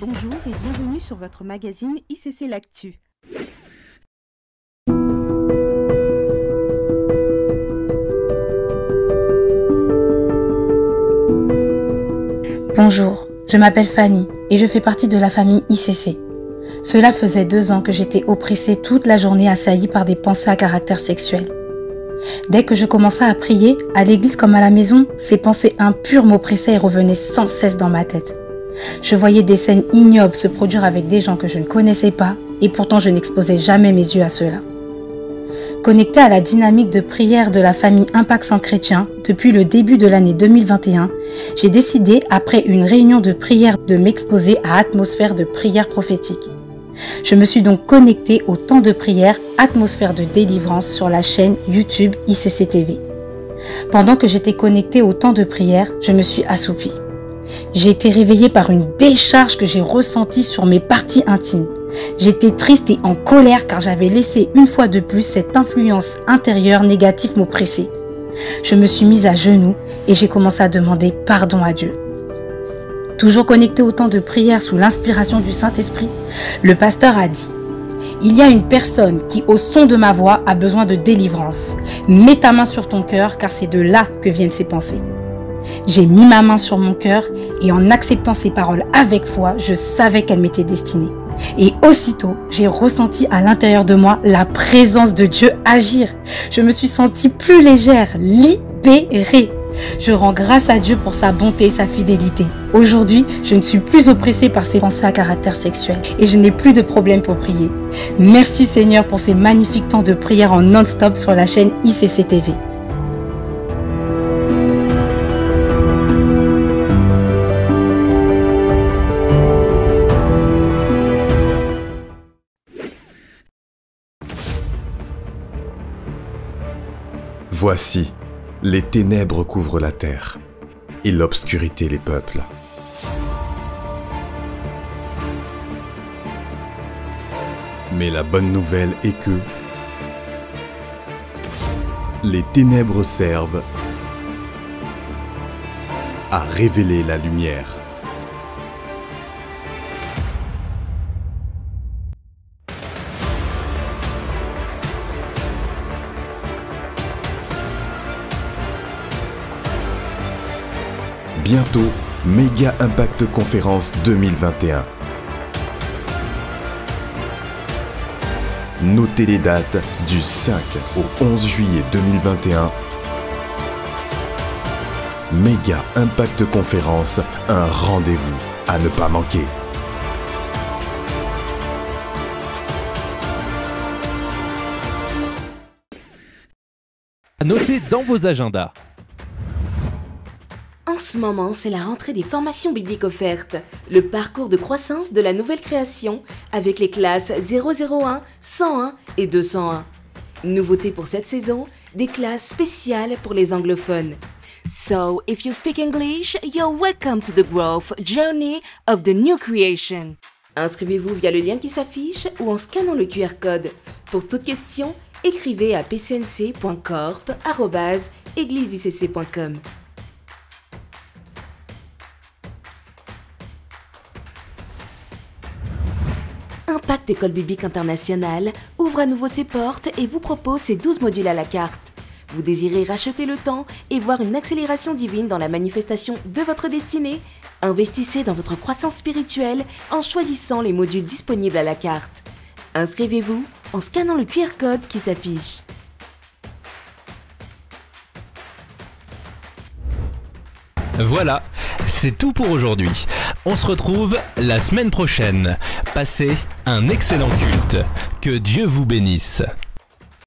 Bonjour et bienvenue sur votre magazine ICC L'Actu. Bonjour, je m'appelle Fanny et je fais partie de la famille ICC. Cela faisait 2 ans que j'étais oppressée toute la journée, assaillie par des pensées à caractère sexuel. Dès que je commençais à prier, à l'église comme à la maison, ces pensées impures m'oppressaient et revenaient sans cesse dans ma tête. Je voyais des scènes ignobles se produire avec des gens que je ne connaissais pas et pourtant je n'exposais jamais mes yeux à cela. Connectée à la dynamique de prière de la famille Impact Centre Chrétien, depuis le début de l'année 2021, j'ai décidé, après une réunion de prière, de m'exposer à Atmosphère de prière prophétique. Je me suis donc connectée au temps de prière Atmosphère de délivrance sur la chaîne YouTube ICC TV. Pendant que j'étais connectée au temps de prière, je me suis assoupie. J'ai été réveillée par une décharge que j'ai ressentie sur mes parties intimes. J'étais triste et en colère car j'avais laissé une fois de plus cette influence intérieure négative m'oppresser. Je me suis mise à genoux et j'ai commencé à demander pardon à Dieu. Toujours connecté au temps de prière sous l'inspiration du Saint-Esprit, le pasteur a dit « Il y a une personne qui, au son de ma voix, a besoin de délivrance. Mets ta main sur ton cœur car c'est de là que viennent ses pensées. » J'ai mis ma main sur mon cœur et en acceptant ces paroles avec foi, je savais qu'elles m'étaient destinées. Et aussitôt, j'ai ressenti à l'intérieur de moi la présence de Dieu agir. Je me suis sentie plus légère, libérée. Je rends grâce à Dieu pour sa bonté et sa fidélité. Aujourd'hui, je ne suis plus oppressée par ces pensées à caractère sexuel et je n'ai plus de problème pour prier. Merci Seigneur pour ces magnifiques temps de prière en non-stop sur la chaîne ICC TV. Voici, les ténèbres couvrent la terre, et l'obscurité les peuples. Mais la bonne nouvelle est que les ténèbres servent à révéler la lumière. Bientôt, Méga Impact Conférence 2021. Notez les dates du 5 au 11 juillet 2021. Méga Impact Conférence, un rendez-vous à ne pas manquer. Notez dans vos agendas. En ce moment, c'est la rentrée des formations bibliques offertes, le parcours de croissance de la nouvelle création avec les classes 001, 101 et 201. Nouveauté pour cette saison, des classes spéciales pour les anglophones. So, if you speak English, you're welcome to the growth journey of the new creation. Inscrivez-vous via le lien qui s'affiche ou en scannant le QR code. Pour toute question, écrivez à pcnc.corp@égliseicc.com. Impact École Biblique Internationale ouvre à nouveau ses portes et vous propose ses 12 modules à la carte. Vous désirez racheter le temps et voir une accélération divine dans la manifestation de votre destinée? Investissez dans votre croissance spirituelle en choisissant les modules disponibles à la carte. Inscrivez-vous en scannant le QR code qui s'affiche. Voilà, c'est tout pour aujourd'hui. On se retrouve la semaine prochaine. Passez un excellent culte. Que Dieu vous bénisse.